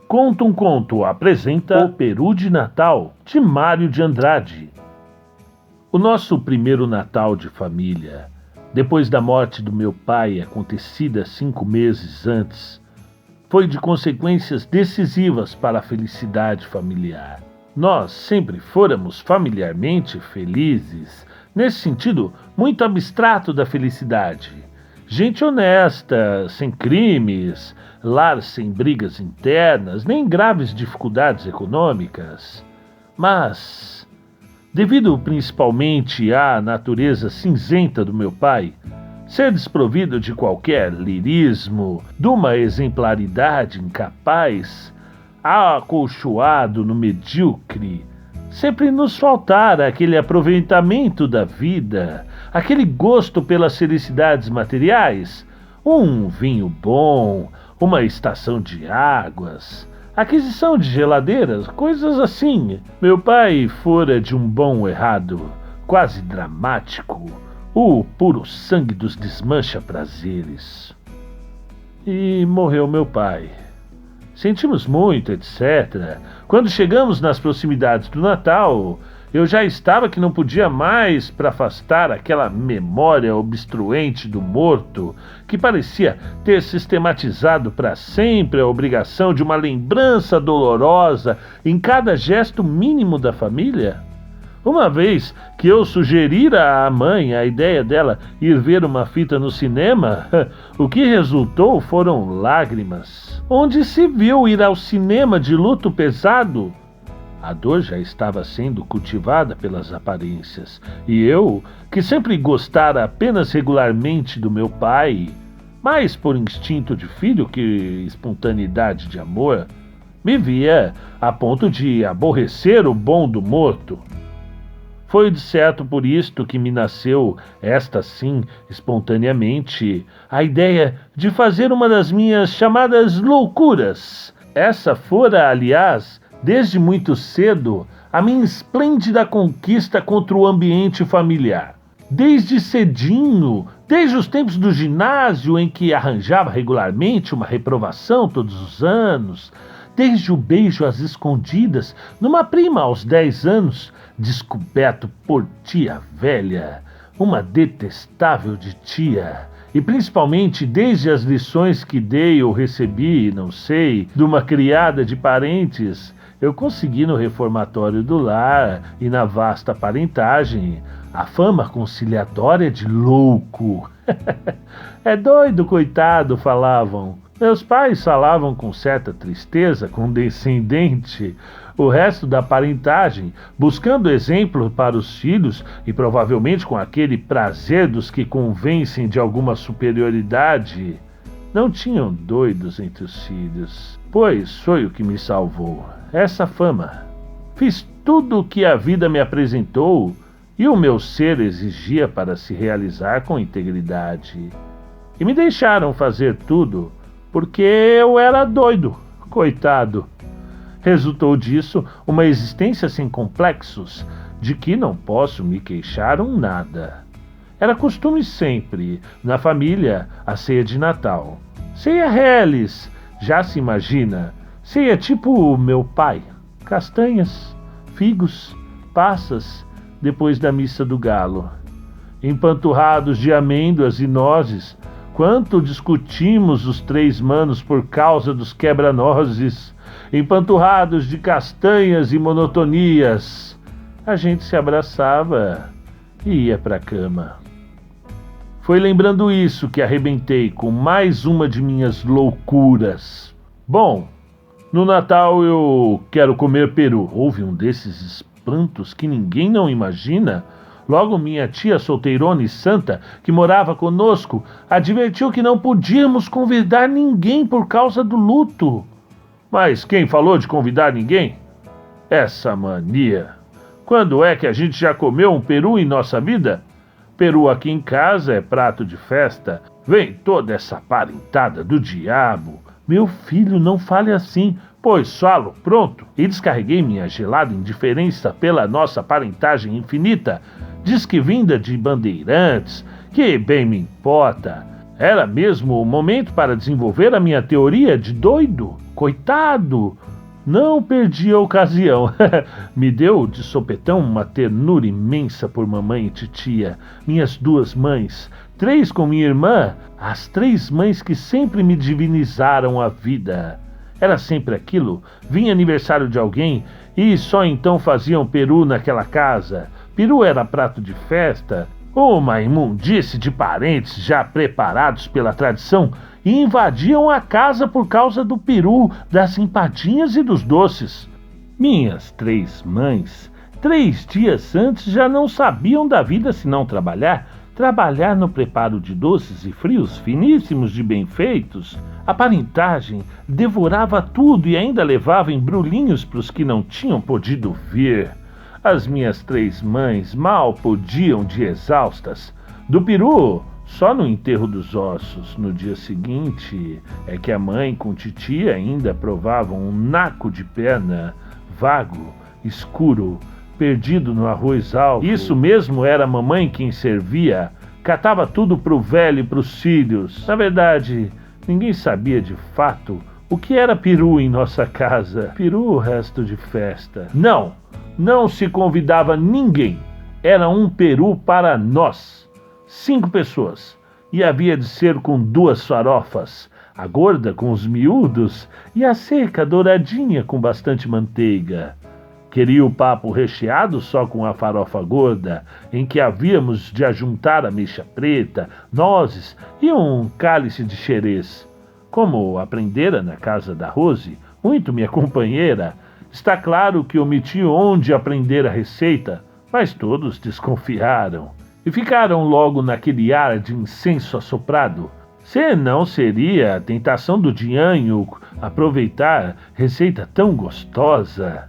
Conta um Conto apresenta O Peru de Natal, de Mário de Andrade. O nosso primeiro Natal de família, depois da morte do meu pai, acontecida 5 meses antes, foi de consequências decisivas para a felicidade familiar. Nós sempre fôramos familiarmente felizes, nesse sentido muito abstrato da felicidade. Gente honesta, sem crimes, lar sem brigas internas, nem graves dificuldades econômicas. Mas, devido principalmente à natureza cinzenta do meu pai, ser desprovido de qualquer lirismo, de uma exemplaridade incapaz, acolchoado no medíocre, sempre nos faltara aquele aproveitamento da vida, aquele gosto pelas felicidades materiais, um vinho bom, uma estação de águas, aquisição de geladeiras, coisas assim. Meu pai fora de um bom errado, quase dramático, o puro sangue dos desmancha-prazeres. E morreu meu pai. Sentimos muito, etc. Quando chegamos nas proximidades do Natal, eu já estava que não podia mais para afastar aquela memória obstruente do morto, que parecia ter sistematizado para sempre a obrigação de uma lembrança dolorosa em cada gesto mínimo da família. Uma vez que eu sugerira à mãe a ideia dela ir ver uma fita no cinema, o que resultou foram lágrimas. Onde se viu ir ao cinema de luto pesado? A dor já estava sendo cultivada pelas aparências, e eu, que sempre gostara apenas regularmente do meu pai, mais por instinto de filho que espontaneidade de amor, me via a ponto de aborrecer o bom do morto. Foi de certo por isto que me nasceu, esta sim, espontaneamente, a ideia de fazer uma das minhas chamadas loucuras. Essa fora, aliás, desde muito cedo, a minha esplêndida conquista contra o ambiente familiar. Desde cedinho, desde os tempos do ginásio em que arranjava regularmente uma reprovação todos os anos, desde o beijo às escondidas numa prima aos 10 anos, descoberto por tia velha, uma detestável de tia, e principalmente desde as lições que dei ou recebi, não sei, de uma criada de parentes, eu consegui no reformatório do lar e na vasta parentagem a fama conciliatória de louco. É doido, coitado, falavam. Meus pais falavam com certa tristeza, condescendente, o resto da parentagem, buscando exemplo para os filhos e provavelmente com aquele prazer dos que convencem de alguma superioridade. Não tinham doidos entre os filhos, pois foi o que me salvou, essa fama. Fiz tudo o que a vida me apresentou e o meu ser exigia para se realizar com integridade. E me deixaram fazer tudo, porque eu era doido, coitado. Resultou disso uma existência sem complexos, de que não posso me queixar nada. Era costume sempre, na família, a ceia de Natal. Ceia reles, já se imagina, ceia tipo meu pai. Castanhas, figos, passas, depois da missa do galo. Empanturrados de amêndoas e nozes, quanto discutimos os 3 manos por causa dos quebra-nozes, empanturrados de castanhas e monotonias. A gente se abraçava e ia para a cama. Foi lembrando isso que arrebentei com mais uma de minhas loucuras. Bom, no Natal eu quero comer peru. Houve um desses espantos que ninguém não imagina. Logo minha tia solteirona e santa, que morava conosco, advertiu que não podíamos convidar ninguém por causa do luto. Mas quem falou de convidar ninguém? Essa mania. Quando é que a gente já comeu um peru em nossa vida? Peru aqui em casa é prato de festa. Vem toda essa parentada do diabo. Meu filho, não fale assim, pois falo, pronto. E descarreguei minha gelada indiferença pela nossa parentagem infinita, diz que vinda de bandeirantes, que bem me importa. Era mesmo o momento para desenvolver a minha teoria de doido. Coitado! Não perdi a ocasião. Me deu de sopetão uma ternura imensa por mamãe e titia, minhas duas mães, 3 com minha irmã, as 3 mães que sempre me divinizaram a vida. Era sempre aquilo, vinha aniversário de alguém e só então faziam peru naquela casa. Peru era prato de festa, uma imundície de parentes já preparados pela tradição e invadiam a casa por causa do peru, das empadinhas e dos doces. Minhas 3 mães, 3 dias antes já não sabiam da vida senão trabalhar no preparo de doces e frios finíssimos de bem feitos. A parentagem devorava tudo e ainda levava embrulhinhos para os que não tinham podido vir. As minhas 3 mães mal podiam de exaustas. Do peru, só no enterro dos ossos. No dia seguinte, é que a mãe com titia ainda provavam um naco de perna, vago, escuro, perdido no arroz alto. Isso mesmo, era a mamãe quem servia. Catava tudo pro velho e pros filhos. Na verdade, ninguém sabia de fato o que era peru em nossa casa. Peru, resto de festa. Não se convidava ninguém. Era um peru para nós. 5 pessoas. E havia de ser com 2 farofas. A gorda com os miúdos e a seca douradinha com bastante manteiga. Queria o papo recheado só com a farofa gorda, em que havíamos de ajuntar ameixa preta, nozes e um cálice de xerez. Como aprendera na casa da Rose, muito minha companheira, está claro que omiti onde aprender a receita, mas todos desconfiaram e ficaram logo naquele ar de incenso assoprado. Se não seria a tentação do dinheiro aproveitar receita tão gostosa.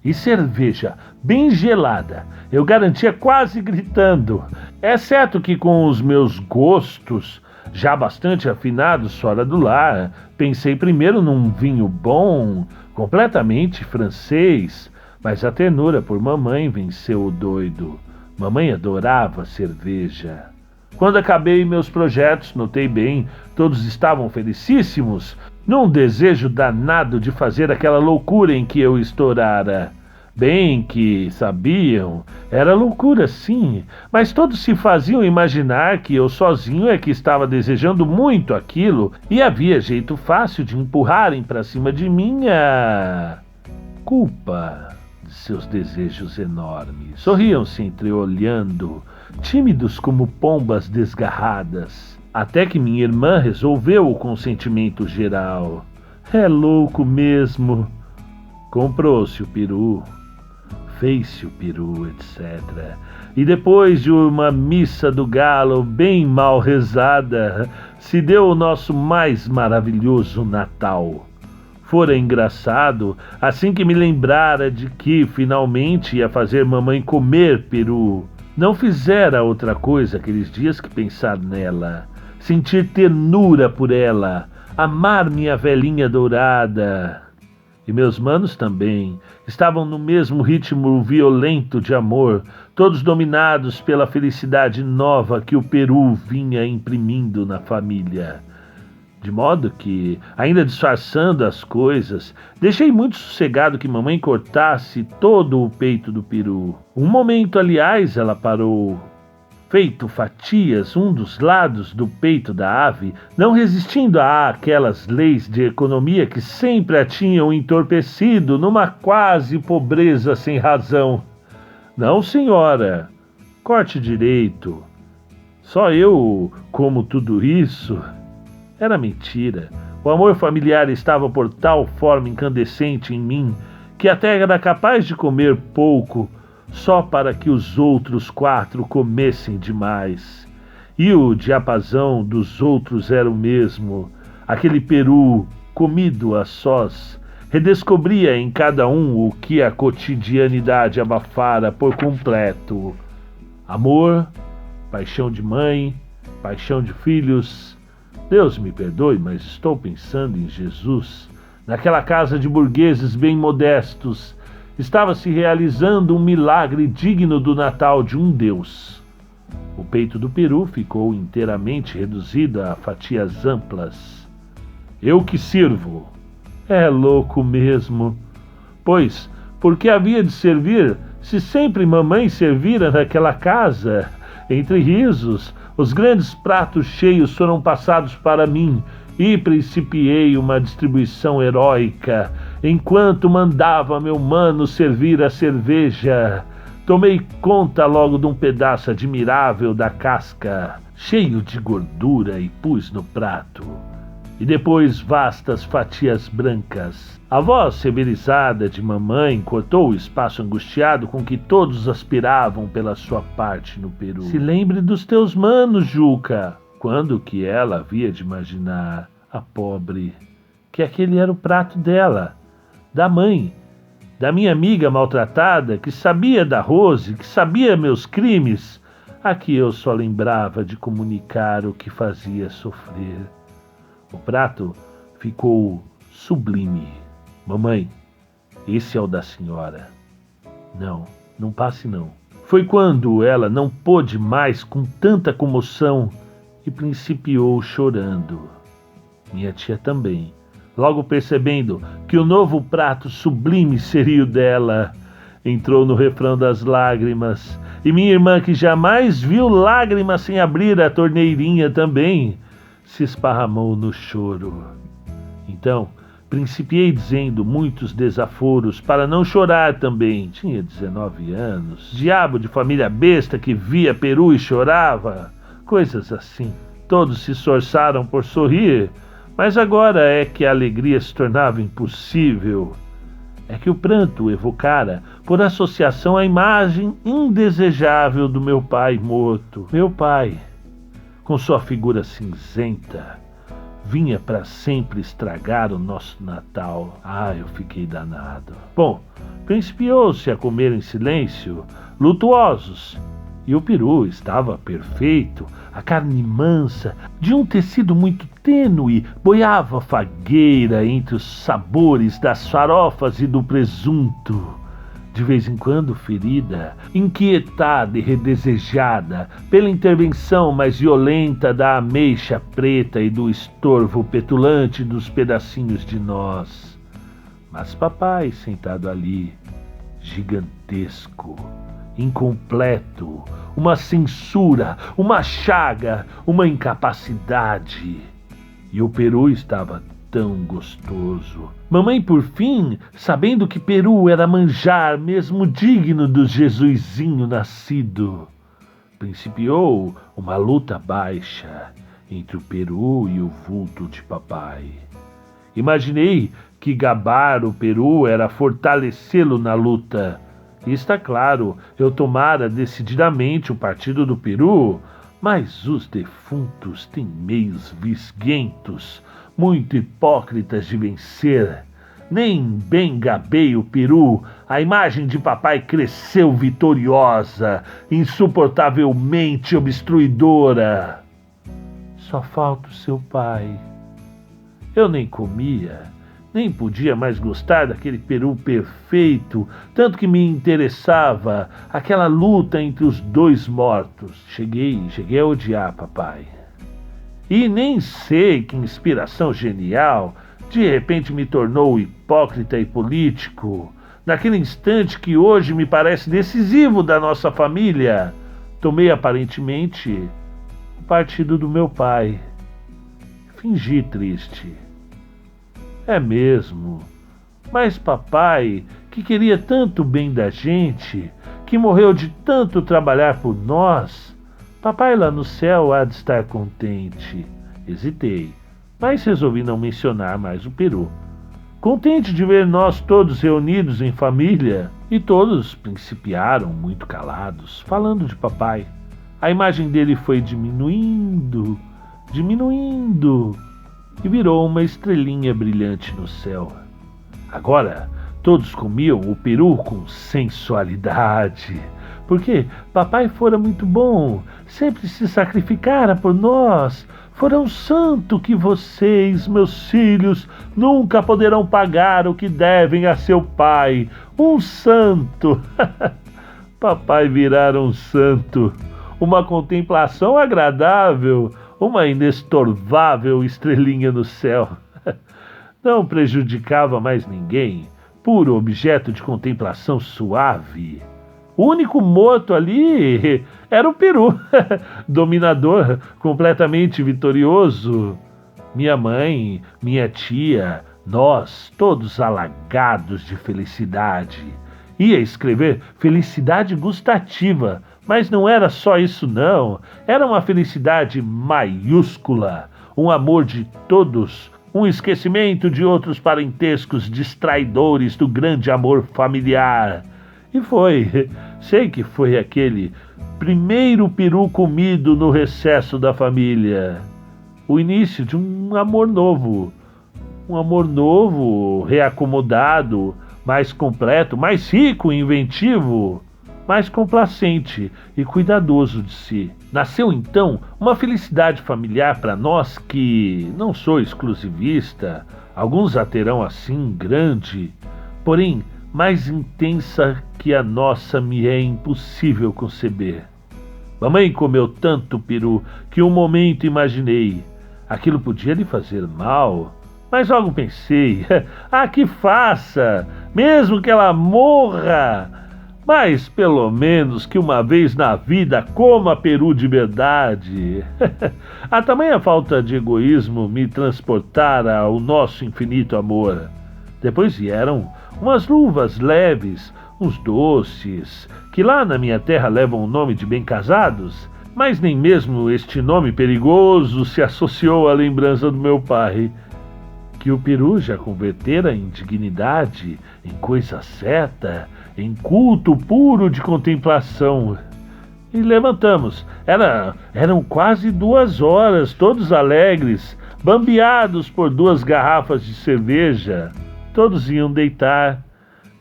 E cerveja, bem gelada, eu garantia quase gritando, exceto que com os meus gostos, já bastante afinados fora do lar, pensei primeiro num vinho bom, completamente francês, mas a ternura por mamãe venceu o doido. Mamãe adorava cerveja. Quando acabei meus projetos, notei bem, todos estavam felicíssimos, num desejo danado de fazer aquela loucura em que eu estourara. Bem que sabiam, era loucura sim, mas todos se faziam imaginar que eu sozinho é que estava desejando muito aquilo e havia jeito fácil de empurrarem para cima de mim a culpa de seus desejos enormes. Sorriam-se entreolhando, tímidos como pombas desgarradas, até que minha irmã resolveu o consentimento geral. É louco mesmo. Comprou-se o peru, fez-se o peru, etc. E depois de uma missa do galo bem mal rezada, se deu o nosso mais maravilhoso Natal. Fora engraçado, assim que me lembrara de que finalmente ia fazer mamãe comer peru. Não fizera outra coisa aqueles dias que pensar nela, sentir ternura por ela, amar minha velhinha dourada. E meus manos também estavam no mesmo ritmo violento de amor, todos dominados pela felicidade nova que o peru vinha imprimindo na família. De modo que, ainda disfarçando as coisas, deixei muito sossegado que mamãe cortasse todo o peito do peru. Um momento, aliás, ela parou, feito fatias um dos lados do peito da ave, não resistindo àquelas leis de economia que sempre a tinham entorpecido numa quase pobreza sem razão. Não, senhora, corte direito. Só eu como tudo isso. Era mentira. O amor familiar estava por tal forma incandescente em mim que até era capaz de comer pouco só para que os outros 4 comessem demais. E o diapasão dos outros era o mesmo. Aquele peru, comido a sós, redescobria em cada um o que a cotidianidade abafara por completo. Amor, paixão de mãe, paixão de filhos. Deus me perdoe, mas estou pensando em Jesus. Naquela casa de burgueses bem modestos, estava se realizando um milagre digno do Natal de um Deus. O peito do peru ficou inteiramente reduzido a fatias amplas. Eu que sirvo. É louco mesmo. Pois, por que havia de servir, se sempre mamãe servira naquela casa? Entre risos, os grandes pratos cheios foram passados para mim, e principiei uma distribuição heróica, enquanto mandava meu mano servir a cerveja. Tomei conta logo de um pedaço admirável da casca, cheio de gordura, e pus no prato. E depois vastas fatias brancas. A voz severizada de mamãe cortou o espaço angustiado com que todos aspiravam pela sua parte no peru. Se lembre dos teus manos, Juca. Quando que ela havia de imaginar, a pobre, que aquele era o prato dela, da mãe, da minha amiga maltratada, que sabia da Rose, que sabia meus crimes, a que eu só lembrava de comunicar o que fazia sofrer. O prato ficou sublime. Mamãe, esse é o da senhora. Não, não passe não. Foi quando ela não pôde mais com tanta comoção e principiou chorando. Minha tia também, logo percebendo que o novo prato sublime seria o dela, entrou no refrão das lágrimas, e minha irmã, que jamais viu lágrimas sem abrir a torneirinha também, se esparramou no choro. Então, principiei dizendo muitos desaforos para não chorar também. Tinha 19 anos. Diabo de família besta que via peru e chorava. Coisas assim. Todos se esforçaram por sorrir, mas agora é que a alegria se tornava impossível. É que o pranto evocara, por associação, a imagem indesejável do meu pai morto. Meu pai, com sua figura cinzenta, vinha para sempre estragar o nosso Natal. Ah, eu fiquei danado. Bom, principiou-se a comer em silêncio, lutuosos, e o peru estava perfeito, a carne mansa, de um tecido muito tênue, boiava fagueira entre os sabores das farofas e do presunto. De vez em quando ferida, inquietada e redesejada pela intervenção mais violenta da ameixa preta e do estorvo petulante dos pedacinhos de nós. Mas papai sentado ali, gigantesco, incompleto, uma censura, uma chaga, uma incapacidade. E o peru estava tão gostoso. Mamãe, por fim, sabendo que peru era manjar mesmo digno do Jesusinho nascido, principiou uma luta baixa entre o peru e o vulto de papai. Imaginei que gabar o peru era fortalecê-lo na luta. E está claro, eu tomara decididamente o partido do peru, mas os defuntos têm meios visguentos, muito hipócritas de vencer. Nem bem gabei o peru, a imagem de papai cresceu vitoriosa, insuportavelmente obstruidora. Só falta o seu pai. Eu nem comia, nem podia mais gostar daquele peru perfeito, tanto que me interessava aquela luta entre os dois mortos. Cheguei a odiar papai. E nem sei que inspiração genial de repente me tornou hipócrita e político. Naquele instante que hoje me parece decisivo da nossa família, tomei aparentemente o partido do meu pai. Fingi triste. É mesmo. Mas papai, que queria tanto bem da gente, que morreu de tanto trabalhar por nós, papai lá no céu há de estar contente. Hesitei, mas resolvi não mencionar mais o peru. Contente de ver nós todos reunidos em família, e todos principiaram muito calados, falando de papai. A imagem dele foi diminuindo, e virou uma estrelinha brilhante no céu. Agora, todos comiam o peru com sensualidade, porque papai fora muito bom, sempre se sacrificara por nós. Fora um santo que vocês, meus filhos, nunca poderão pagar o que devem a seu pai. Um santo! Papai virara um santo, uma contemplação agradável, uma inestorvável estrelinha no céu. Não prejudicava mais ninguém, puro objeto de contemplação suave. O único morto ali era o peru, dominador, completamente vitorioso. Minha mãe, minha tia, nós, todos alagados de felicidade. Ia escrever felicidade gustativa, mas não era só isso não. Era uma felicidade maiúscula, um amor de todos, um esquecimento de outros parentescos distraidores do grande amor familiar. E foi, sei que foi aquele primeiro peru comido no recesso da família. O início de um amor novo, reacomodado, mais completo, mais rico e inventivo, mais complacente e cuidadoso de si. Nasceu então uma felicidade familiar para nós que não sou exclusivista, alguns a terão assim grande, porém mais intensa que a nossa me é impossível conceber. Mamãe comeu tanto peru que um momento imaginei, aquilo podia lhe fazer mal, mas logo pensei, que faça, mesmo que ela morra, mas pelo menos que uma vez na vida coma peru de verdade. A tamanha falta de egoísmo me transportara ao nosso infinito amor. Depois vieram umas luvas leves, uns doces, que lá na minha terra levam o nome de bem casados, mas nem mesmo este nome perigoso se associou à lembrança do meu pai, que o peru já convertera em dignidade, em coisa certa, em culto puro de contemplação. E levantamos. Eram quase 2 horas, todos alegres, bambeados por 2 garrafas de cerveja. Todos iam deitar,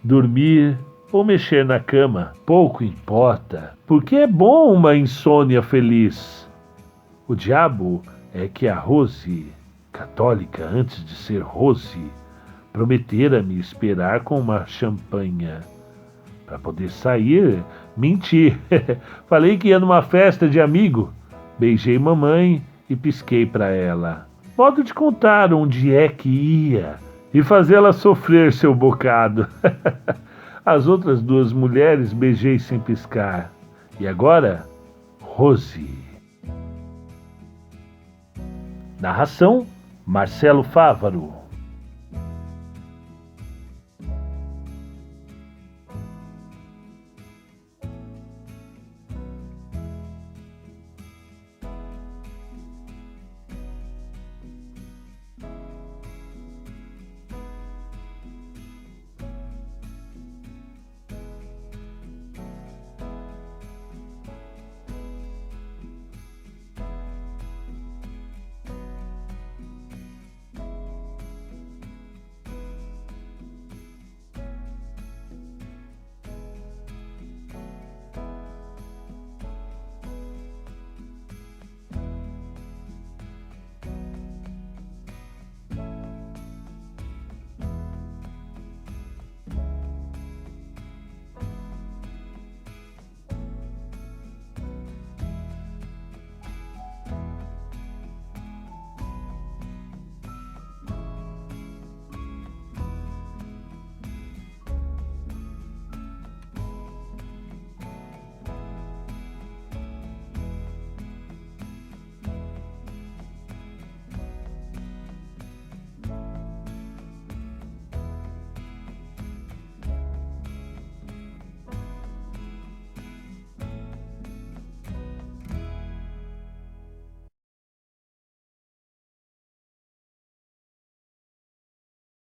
dormir ou mexer na cama. Pouco importa, porque é bom uma insônia feliz. O diabo é que a Rose, católica antes de ser Rose, prometera-me esperar com uma champanha. Para poder sair, menti. Falei que ia numa festa de amigo. Beijei mamãe e pisquei para ela. Modo de contar onde é que ia e fazê-la sofrer seu bocado. As outras 2 mulheres beijei sem piscar. E agora, Rose. Narração: Marcelo Fávaro.